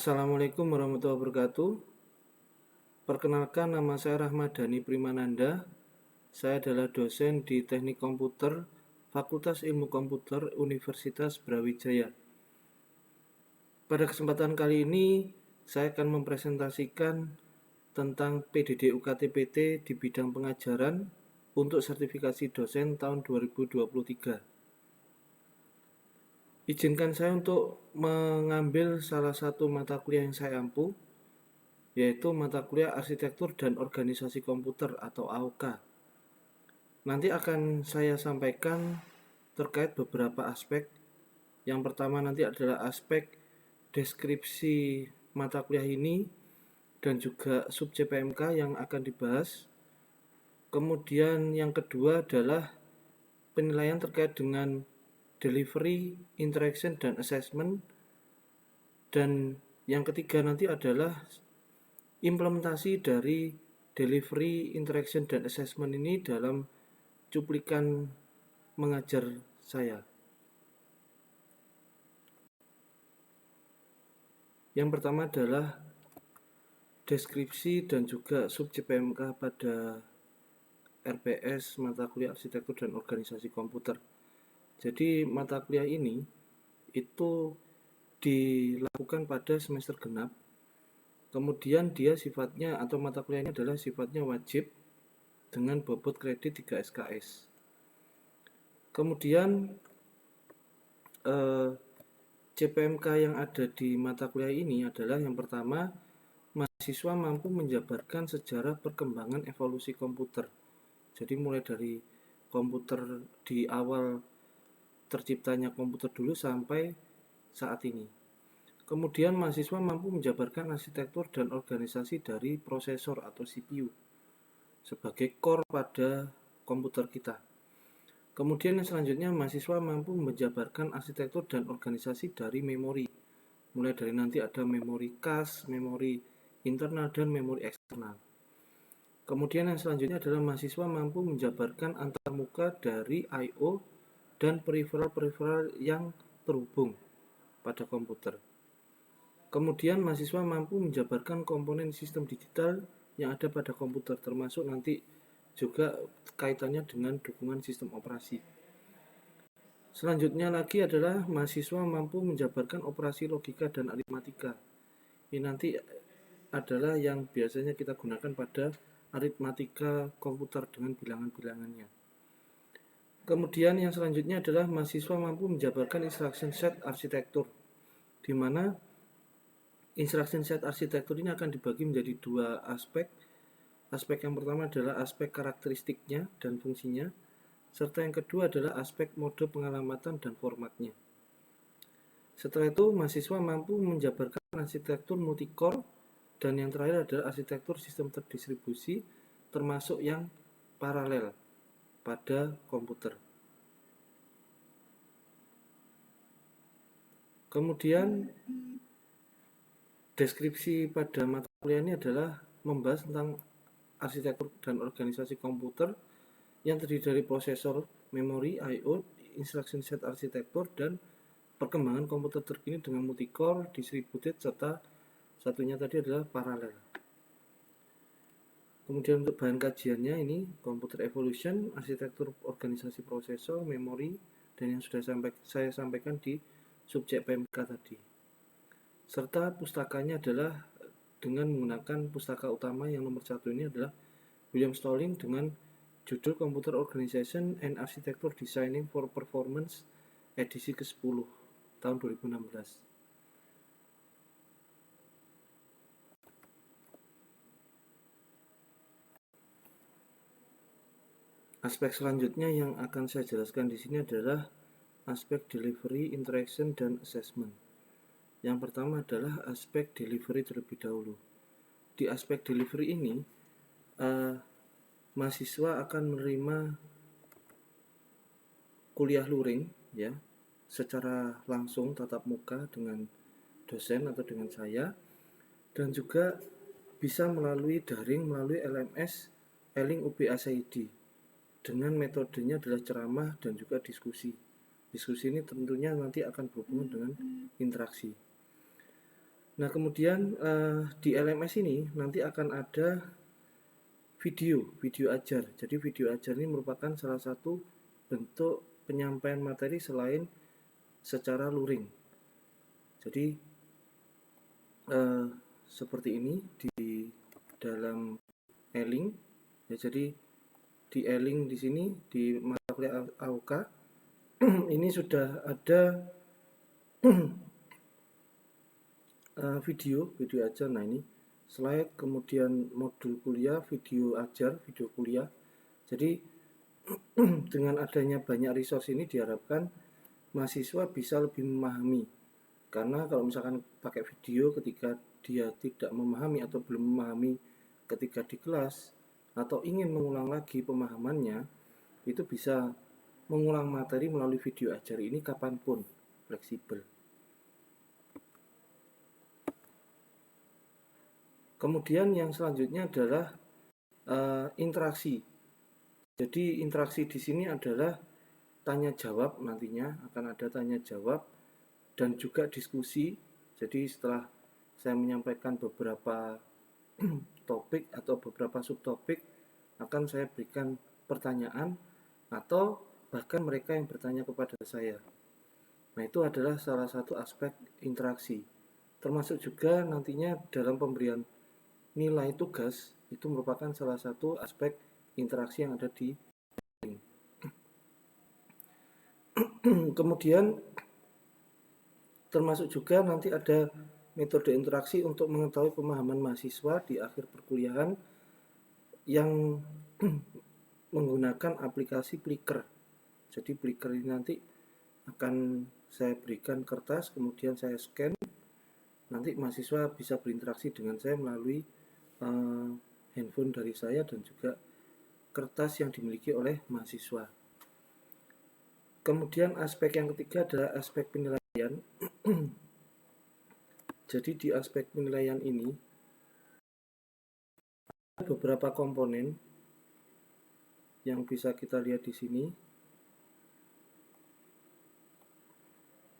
Assalamualaikum warahmatullahi wabarakatuh. Perkenalkan, nama saya Rahmadani Primananda. Saya adalah dosen di Teknik Komputer, Fakultas Ilmu Komputer, Universitas Brawijaya. Pada kesempatan kali ini, saya akan mempresentasikan tentang PDD UKT-PT di bidang pengajaran untuk sertifikasi dosen tahun 2023. Izinkan saya untuk mengambil salah satu mata kuliah yang saya ampu, yaitu mata kuliah Arsitektur dan Organisasi Komputer atau AOK. Nanti akan saya sampaikan terkait beberapa aspek. Yang pertama nanti adalah aspek deskripsi mata kuliah ini dan juga subjek PMK yang akan dibahas. Kemudian yang kedua adalah penilaian terkait dengan delivery, interaction, dan assessment. Dan yang ketiga nanti adalah implementasi dari delivery, interaction, dan assessment ini dalam cuplikan mengajar saya. Yang pertama adalah deskripsi dan juga subjek PMK pada RPS mata kuliah Arsitektur dan Organisasi Komputer. Jadi mata kuliah ini itu dilakukan pada semester genap. Kemudian dia sifatnya atau mata kuliahnya adalah sifatnya wajib dengan bobot kredit 3 SKS. Kemudian CPMK yang ada di mata kuliah ini adalah yang pertama, mahasiswa mampu menjabarkan sejarah perkembangan evolusi komputer. Jadi mulai dari komputer di awal terciptanya komputer dulu sampai saat ini. Kemudian mahasiswa mampu menjabarkan arsitektur dan organisasi dari prosesor atau CPU sebagai core pada komputer kita. Kemudian yang selanjutnya, mahasiswa mampu menjabarkan arsitektur dan organisasi dari memori. Mulai dari nanti ada memori cache, memori internal, dan memori eksternal. Kemudian yang selanjutnya adalah mahasiswa mampu menjabarkan antarmuka dari I/O dan peripheral-peripheral yang terhubung pada komputer. Kemudian mahasiswa mampu menjabarkan komponen sistem digital yang ada pada komputer, termasuk nanti juga kaitannya dengan dukungan sistem operasi. Selanjutnya lagi adalah mahasiswa mampu menjabarkan operasi logika dan aritmatika. Ini nanti adalah yang biasanya kita gunakan pada aritmatika komputer dengan bilangan-bilangannya. Kemudian yang selanjutnya adalah mahasiswa mampu menjabarkan instruction set arsitektur, di mana instruction set arsitektur ini akan dibagi menjadi dua aspek. Aspek yang pertama adalah aspek karakteristiknya dan fungsinya, serta yang kedua adalah aspek mode pengalamatan dan formatnya. Setelah itu, mahasiswa mampu menjabarkan arsitektur multicore, dan yang terakhir adalah arsitektur sistem terdistribusi, termasuk yang paralel pada komputer. Kemudian deskripsi pada mata kuliah ini adalah membahas tentang arsitektur dan organisasi komputer yang terdiri dari prosesor, memori, I/O, instruction set arsitektur, dan perkembangan komputer terkini dengan multicore, distributed, serta satunya tadi adalah paralel. Kemudian untuk bahan kajiannya ini computer evolution, arsitektur organisasi prosesor, memori, dan yang sudah saya sampaikan di subjek PMK tadi. Serta pustakanya adalah dengan menggunakan pustaka utama yang nomor 1 ini adalah William Stalling dengan judul Computer Organization and Architecture Designing for Performance edisi ke-10 tahun 2016. Aspek selanjutnya yang akan saya jelaskan di sini adalah aspek delivery, interaction, dan assessment. Yang pertama adalah aspek delivery terlebih dahulu. Di aspek delivery ini, mahasiswa akan menerima kuliah luring ya, secara langsung tatap muka dengan dosen atau dengan saya, dan juga bisa melalui daring melalui LMS E-Link UB ASID dengan metodenya adalah ceramah dan juga diskusi. Diskusi ini tentunya nanti akan berhubungan dengan interaksi. Nah, kemudian di LMS ini nanti akan ada video ajar. Jadi video ajar ini merupakan salah satu bentuk penyampaian materi selain secara luring. Jadi seperti ini di dalam e-link ya. Jadi di e-link di sini di mata kuliah AUK ini sudah ada video ajar. Nah, ini slide, kemudian modul kuliah, video ajar, video kuliah. Jadi dengan adanya banyak resource ini diharapkan mahasiswa bisa lebih memahami. Karena kalau misalkan pakai video ketika dia tidak memahami atau belum memahami ketika di kelas atau ingin mengulang lagi pemahamannya, itu bisa mengulang materi melalui video ajar ini kapanpun, fleksibel. Kemudian yang selanjutnya adalah interaksi. Jadi interaksi di sini adalah tanya jawab, nantinya akan ada tanya jawab dan juga diskusi. Jadi setelah saya menyampaikan beberapa topik atau beberapa subtopik, akan saya berikan pertanyaan atau bahkan mereka yang bertanya kepada saya. Nah, itu adalah salah satu aspek interaksi. Termasuk juga nantinya dalam pemberian nilai tugas, itu merupakan salah satu aspek interaksi yang ada di link. Kemudian termasuk juga nanti ada metode interaksi untuk mengetahui pemahaman mahasiswa di akhir perkuliahan yang menggunakan aplikasi Plickr. Jadi Plickr ini nanti akan saya berikan kertas, kemudian saya scan. Nanti mahasiswa bisa berinteraksi dengan saya melalui handphone dari saya dan juga kertas yang dimiliki oleh mahasiswa. Kemudian aspek yang ketiga adalah aspek penilaian. Jadi di aspek penilaian ini ada beberapa komponen yang bisa kita lihat di sini.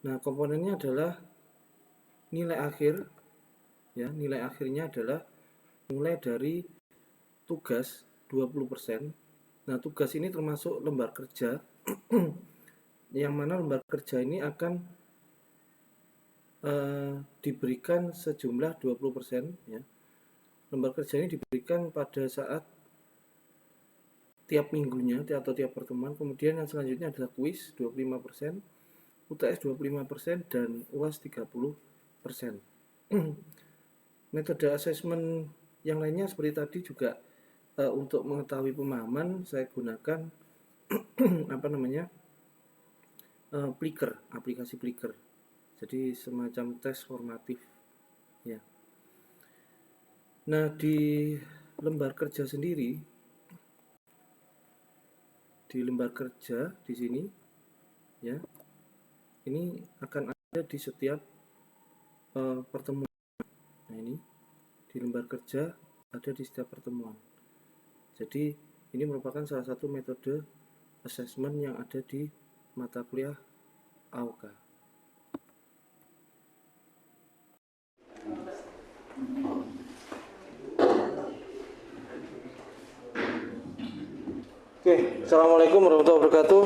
Nah, komponennya adalah nilai akhir. Ya, nilai akhirnya adalah mulai dari tugas 20%. Nah, tugas ini termasuk lembar kerja yang mana lembar kerja ini akan diberikan sejumlah 20%, ya. Lembar kerja ini diberikan pada saat tiap minggunya atau tiap pertemuan. Kemudian yang selanjutnya adalah kuis 25%, UTS 25% dan UAS 30%. Metode asesmen yang lainnya seperti tadi juga untuk mengetahui pemahaman saya gunakan Plickr, aplikasi Plickr. Jadi semacam tes formatif, ya. Nah, di lembar kerja sendiri, di lembar kerja di sini, ya, ini akan ada di setiap pertemuan. Nah, ini di lembar kerja ada di setiap pertemuan. Jadi ini merupakan salah satu metode assessment yang ada di mata kuliah AUK. Oke, assalamualaikum warahmatullahi wabarakatuh.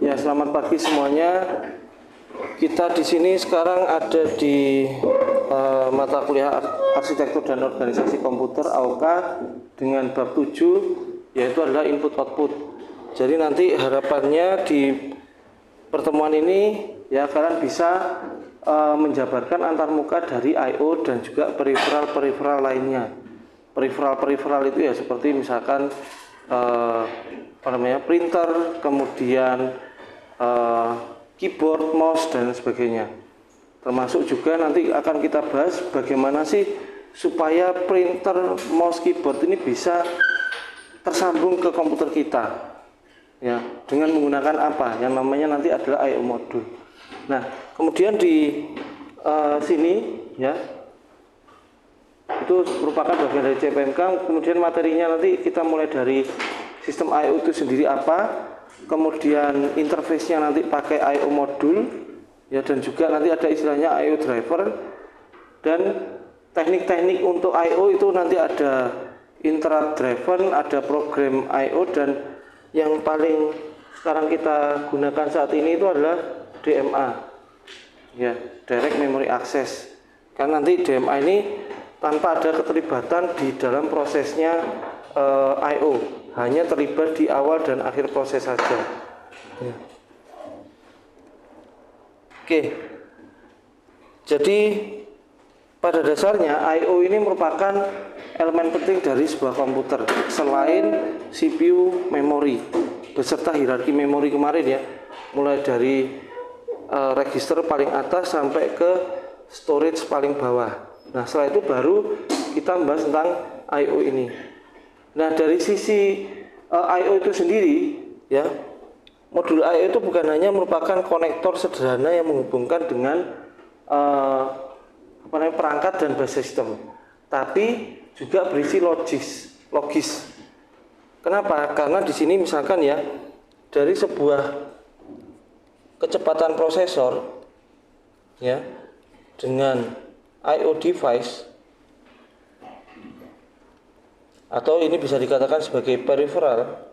Ya, selamat pagi semuanya. Kita di sini sekarang ada di mata kuliah Arsitektur dan Organisasi Komputer AUK dengan bab 7, yaitu adalah input output. Jadi nanti harapannya di pertemuan ini ya kalian bisa menjabarkan antarmuka dari I/O dan juga peripheral lainnya. Peripheral itu ya seperti misalkan printer, kemudian keyboard, mouse dan sebagainya. Termasuk juga nanti akan kita bahas bagaimana sih supaya printer, mouse, keyboard ini bisa tersambung ke komputer kita. Ya, dengan menggunakan apa? Yang namanya nanti adalah I/O modul. Nah, kemudian di sini ya itu merupakan bagian dari CPMK. Kemudian materinya nanti kita mulai dari sistem I/O itu sendiri apa, kemudian interface-nya nanti pakai I/O modul, Ya, dan juga nanti ada istilahnya I/O driver, dan teknik-teknik untuk I/O itu nanti ada interrupt driven, ada program I/O, dan yang paling sekarang kita gunakan saat ini itu adalah DMA, ya, Direct Memory Access. Karena nanti DMA ini tanpa ada keterlibatan di dalam prosesnya I/O, hanya terlibat di awal dan akhir proses saja. Ya. Oke, jadi pada dasarnya I/O ini merupakan elemen penting dari sebuah komputer selain CPU, memori, beserta hierarki memori kemarin ya, mulai dari register paling atas sampai ke storage paling bawah. Nah, setelah itu baru kita membahas tentang I/O ini. Nah, dari sisi I/O itu sendiri ya, modul I/O itu bukan hanya merupakan konektor sederhana yang menghubungkan dengan perangkat dan base system, tapi juga berisi logis. Kenapa? Karena di sini misalkan ya, dari sebuah kecepatan prosesor ya dengan I/O device, atau ini bisa dikatakan sebagai peripheral.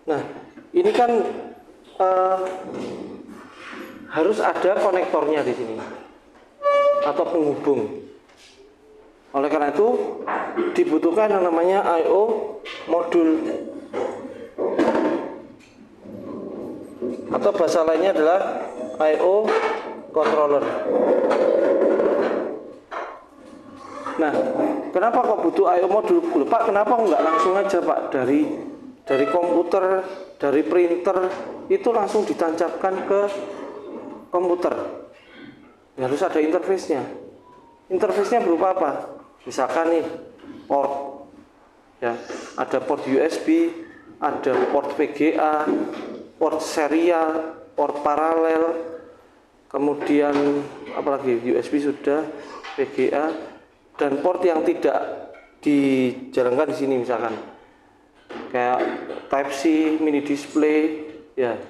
Nah, ini kan harus ada konektornya di sini atau penghubung. Oleh karena itu dibutuhkan yang namanya I/O modul, atau bahasa lainnya adalah I/O controller. Nah, kenapa kok butuh I/O modul? Pak, kenapa nggak langsung aja Pak dari komputer, dari printer itu langsung ditancapkan ke komputer? Ya, harus ada interface-nya. Interface-nya berupa apa? Misalkan nih port, ya, ada port USB, ada port VGA, port serial, port paralel, kemudian apalagi USB sudah, VGA, dan port yang tidak dijalankan di sini misalkan kayak Type C, mini display, ya,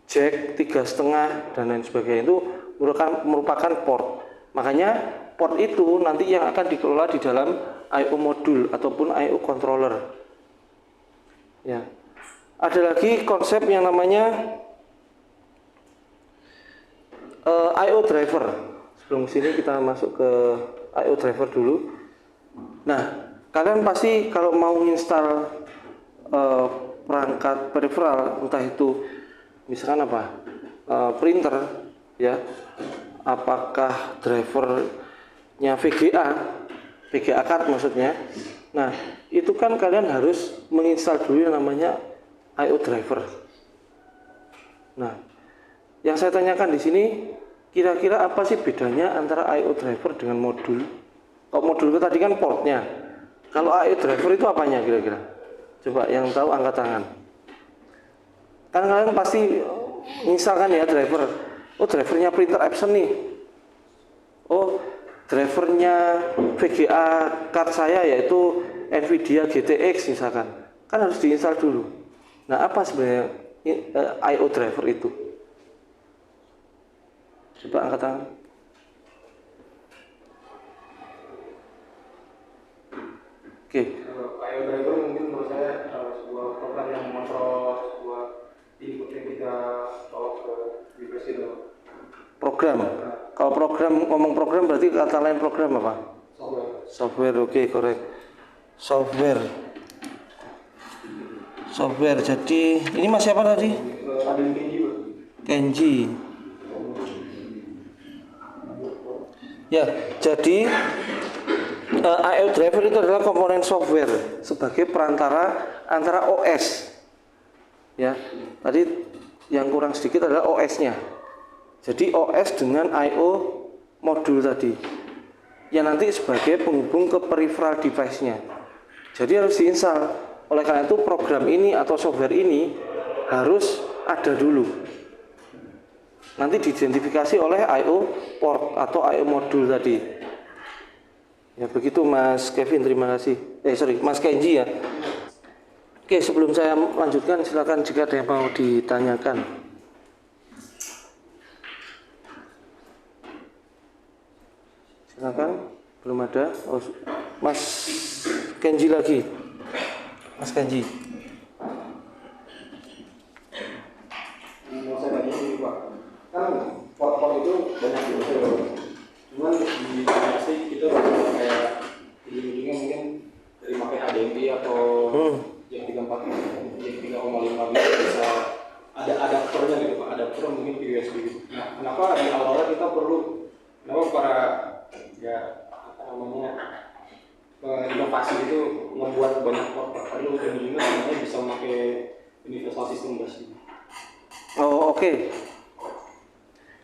jack 3,5 dan lain sebagainya, itu merupakan port. Makanya port itu nanti yang akan dikelola di dalam I/O modul ataupun I/O controller. Ya. Ada lagi konsep yang namanya I/O driver. Sebelum sini kita masuk ke I/O driver dulu. Nah, kalian pasti kalau mau install perangkat peripheral, entah itu misalkan apa, printer, ya, apakah drivernya VGA card maksudnya. Nah, itu kan kalian harus menginstal dulu yang namanya I/O driver. Nah, yang saya tanyakan di sini, kira-kira apa sih bedanya antara I/O driver dengan modul? Kalau modul itu tadi kan portnya. Kalau I/O driver itu apanya kira-kira? Coba yang tahu angkat tangan. Kan kalian pasti misalkan ya driver. Oh, drivernya printer Epson nih. Oh, drivernya VGA card saya yaitu Nvidia GTX misalkan. Kan harus diinstal dulu. Nah, apa sebenarnya I/O driver itu? Coba angkat tangan. Oke. I/O driver mungkin menurut saya sebuah program yang mengontrol sebuah input yang kita bawa ke device itu. Program. Kalau program, ngomong program berarti kata lain program apa? Software, oke, correct. Software. Jadi ini Mas siapa tadi? Kenji. Ya, jadi I/O driver itu adalah komponen software sebagai perantara antara OS. Ya, tadi yang kurang sedikit adalah OS-nya. Jadi OS dengan I/O modul tadi, yang nanti sebagai penghubung ke peripheral device-nya. Jadi harus diinstal. Oleh karena itu program ini atau software ini harus ada dulu. Nanti diidentifikasi oleh I/O port atau I/O modul tadi. Ya begitu Mas Kevin, terima kasih. Mas Kenji ya. Oke, sebelum saya lanjutkan silakan jika ada yang mau ditanyakan. Silakan. Belum ada. Oh, Mas Kenji lagi. Mas Kenji. Mau saya tanya ini Pak, kan pot-pot itu banyak juga ya, cuman di aplikasi itu kayak ujung-ujungnya mungkin dari pakai HDMI atau yang 3,4 yang 3,5 gitu bisa ada adapternya gitu Pak, adapter mungkin ke USB gitu. Nah, kenapa di awal kita perlu, kenapa para ya apa namanya inovasi itu membuat banyak pot, padahal ujung-ujungnya sebenarnya bisa memakai universal system bus gitu. Oh, oke.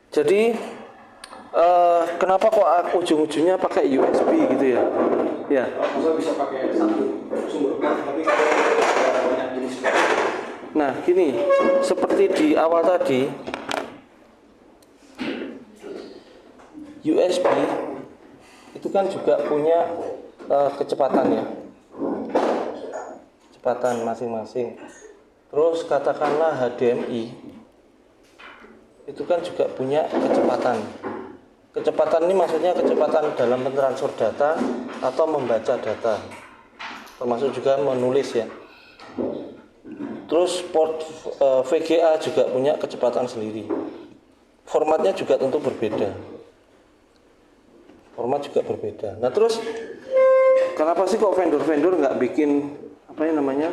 Jadi kenapa kok ujung-ujungnya pakai USB gitu ya? Ya. Bisa bisa pakai satu sumber pot, tapi ada banyak jenis. Nah, gini, seperti di awal tadi, USB itu kan juga punya kecepatan ya, kecepatan masing-masing. Terus katakanlah HDMI itu kan juga punya kecepatan. Kecepatan ini maksudnya kecepatan dalam mentransfer data atau membaca data, termasuk juga menulis ya. Terus port VGA juga punya kecepatan sendiri. Formatnya juga tentu berbeda. Format juga berbeda. Nah terus kenapa sih kok vendor-vendor nggak bikin apa yang namanya?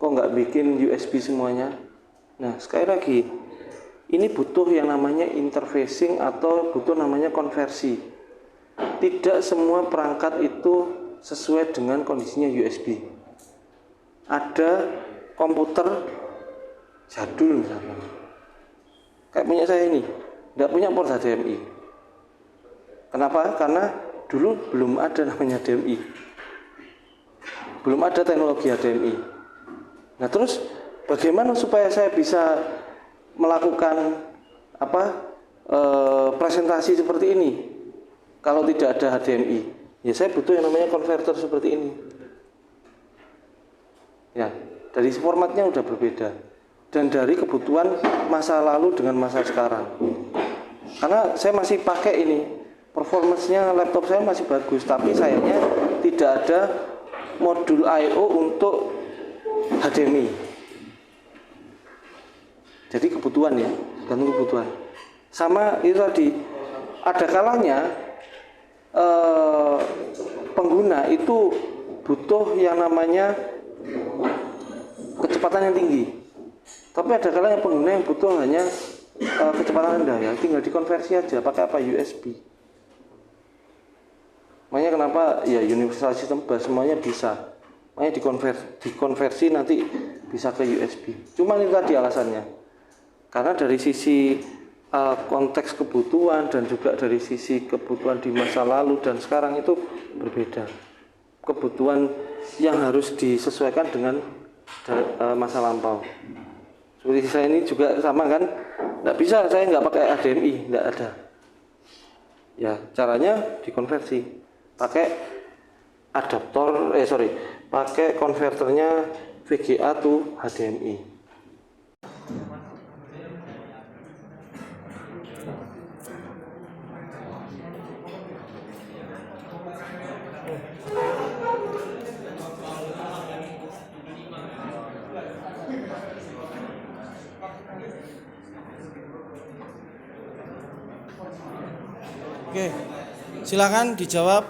Kok nggak bikin USB semuanya? Nah sekali lagi, ini butuh yang namanya interfacing atau butuh namanya konversi. Tidak semua perangkat itu sesuai dengan kondisinya USB. Ada komputer jadul misalnya, kayak punya saya ini, nggak punya port HDMI. Kenapa? Karena dulu belum ada namanya HDMI, belum ada teknologi HDMI. Nah terus bagaimana supaya saya bisa melakukan presentasi seperti ini kalau tidak ada HDMI? Ya saya butuh yang namanya konverter seperti ini. Ya, dari formatnya udah berbeda dan dari kebutuhan masa lalu dengan masa sekarang. Karena saya masih pakai ini, performance-nya laptop saya masih bagus, tapi sayangnya tidak ada modul I/O untuk HDMI. Jadi kebutuhan ya, tergantung kebutuhan. Sama itu tadi, ada kalanya pengguna itu butuh yang namanya kecepatan yang tinggi. Tapi ada kalanya pengguna yang butuh hanya kecepatan rendah ya, tinggal dikonversi aja pakai apa USB. Makanya kenapa ya universal system bus semuanya bisa. Makanya dikonversi nanti bisa ke USB. Cuma itu tadi alasannya. Karena dari sisi konteks kebutuhan dan juga dari sisi kebutuhan di masa lalu dan sekarang itu berbeda. Kebutuhan yang harus disesuaikan dengan masa lampau. Seperti saya ini juga sama kan, nggak bisa saya nggak pakai HDMI, nggak ada. Ya caranya dikonversi, pakai pakai konverternya VGA to HDMI. Oke, silakan dijawab.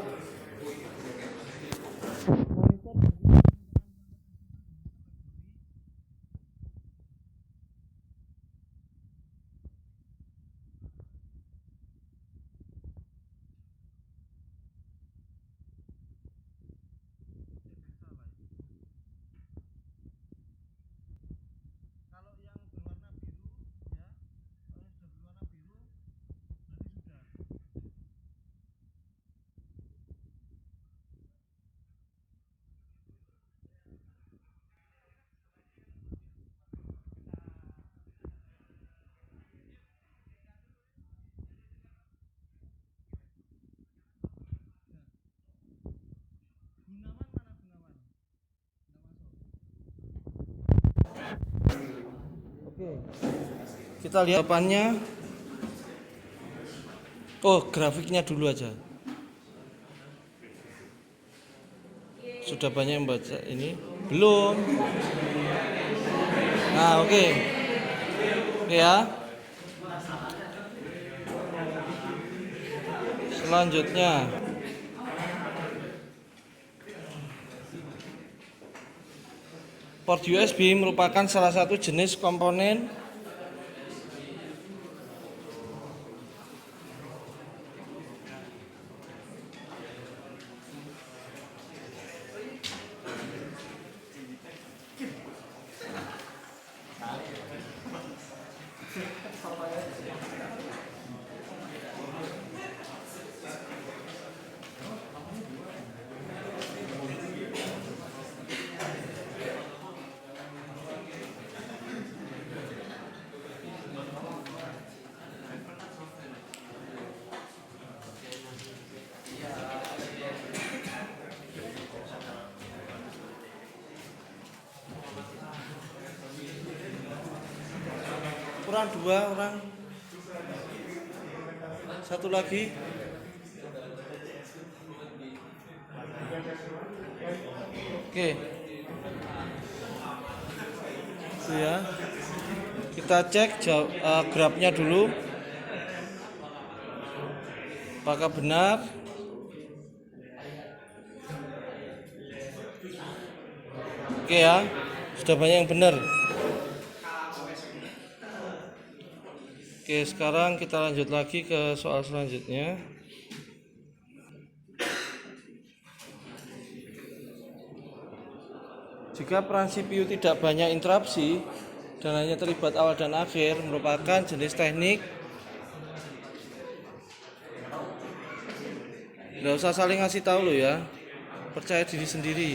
Oke, kita lihat jawabannya. Oh, grafiknya dulu aja. Sudah banyak yang baca ini? Belum. Nah, oke. Oke ya. Selanjutnya, port USB merupakan salah satu jenis komponen kurang 2 orang. Satu lagi. Oke. Itu ya. Kita cek grafnya dulu. Apakah benar? Oke ya. Sudah banyak yang benar. Oke, sekarang kita lanjut lagi ke soal selanjutnya. Jika peran CPU tidak banyak interupsi dan hanya terlibat awal dan akhir, merupakan jenis teknik. Nggak usah saling ngasih tahu lo ya, percaya diri sendiri.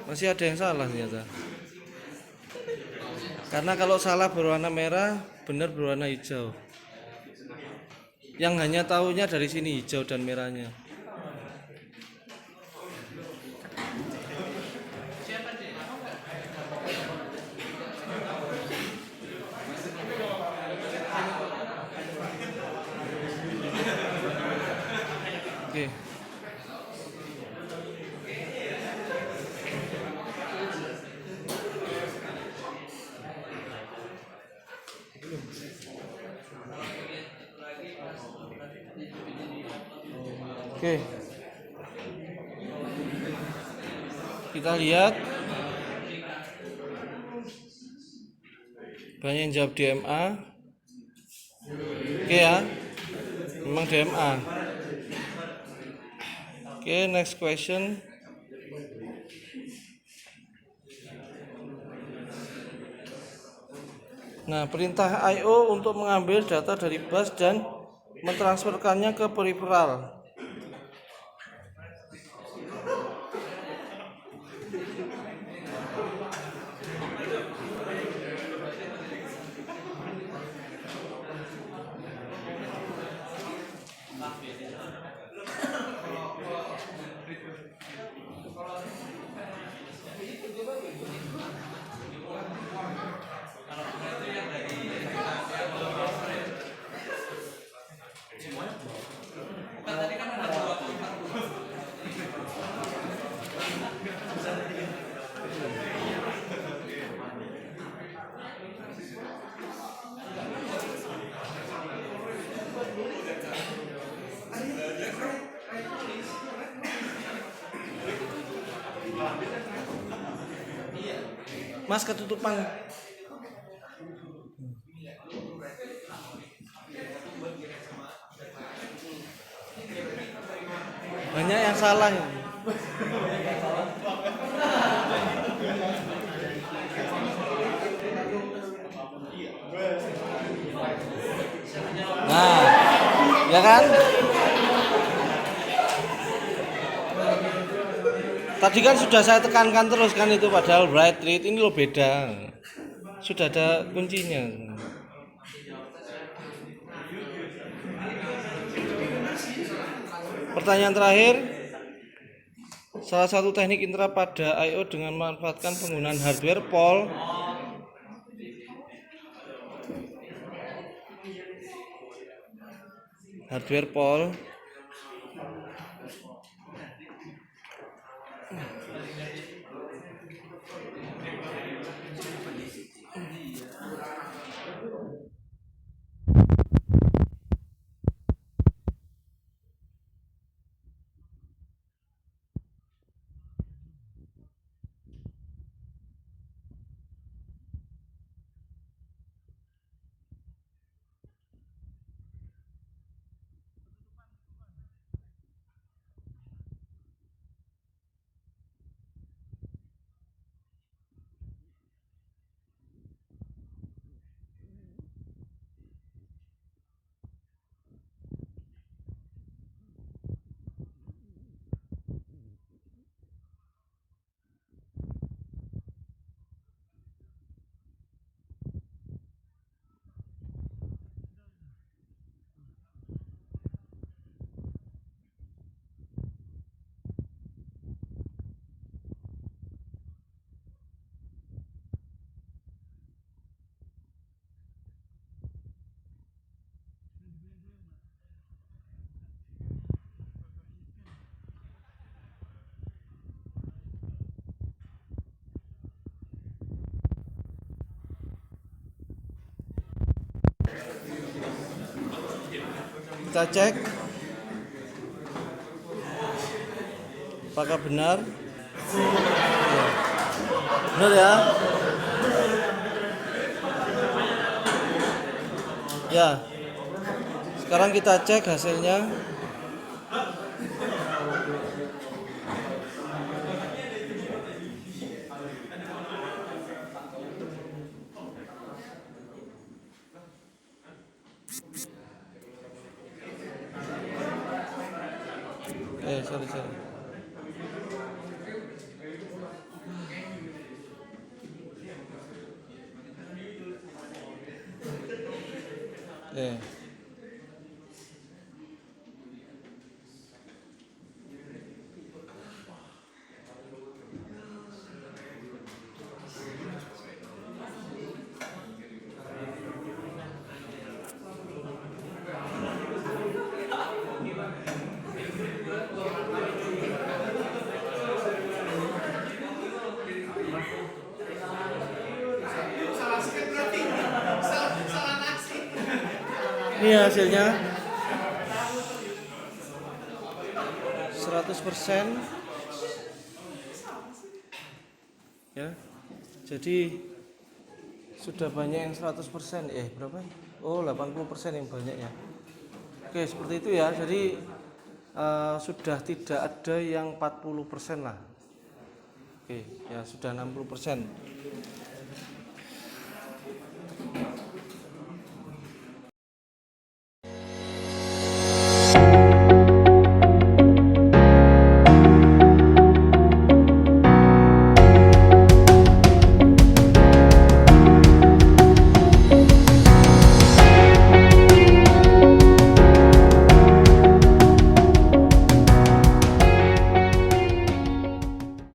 Masih ada yang salah ternyata. Karena kalau salah berwarna merah, benar berwarna hijau. Yang hanya tahunya dari sini hijau dan merahnya. Oke. Oke. Kita lihat. Banyak yang jawab DMA. Oke ya. Memang DMA. Oke, next question. Nah, perintah I/O untuk mengambil data dari bus dan mentransferkannya ke peripheral. Mas ketutupan. Banyak yang salah. Nah, ya kan? Tadi kan sudah saya tekankan terus kan itu, padahal write read ini loh beda. Sudah ada kuncinya. Pertanyaan terakhir. Salah satu teknik interrupt pada I/O dengan memanfaatkan penggunaan hardware POL. Hardware POL Kita cek apakah benar. Benar ya? Ya. Sekarang kita cek hasilnya. Sorry. Ini hasilnya 100% ya. Jadi sudah banyak yang 100%. Berapa? Oh, 80% yang banyak ya. Oke, seperti itu ya. Jadi sudah tidak ada yang 40% lah. Oke, ya sudah 60%.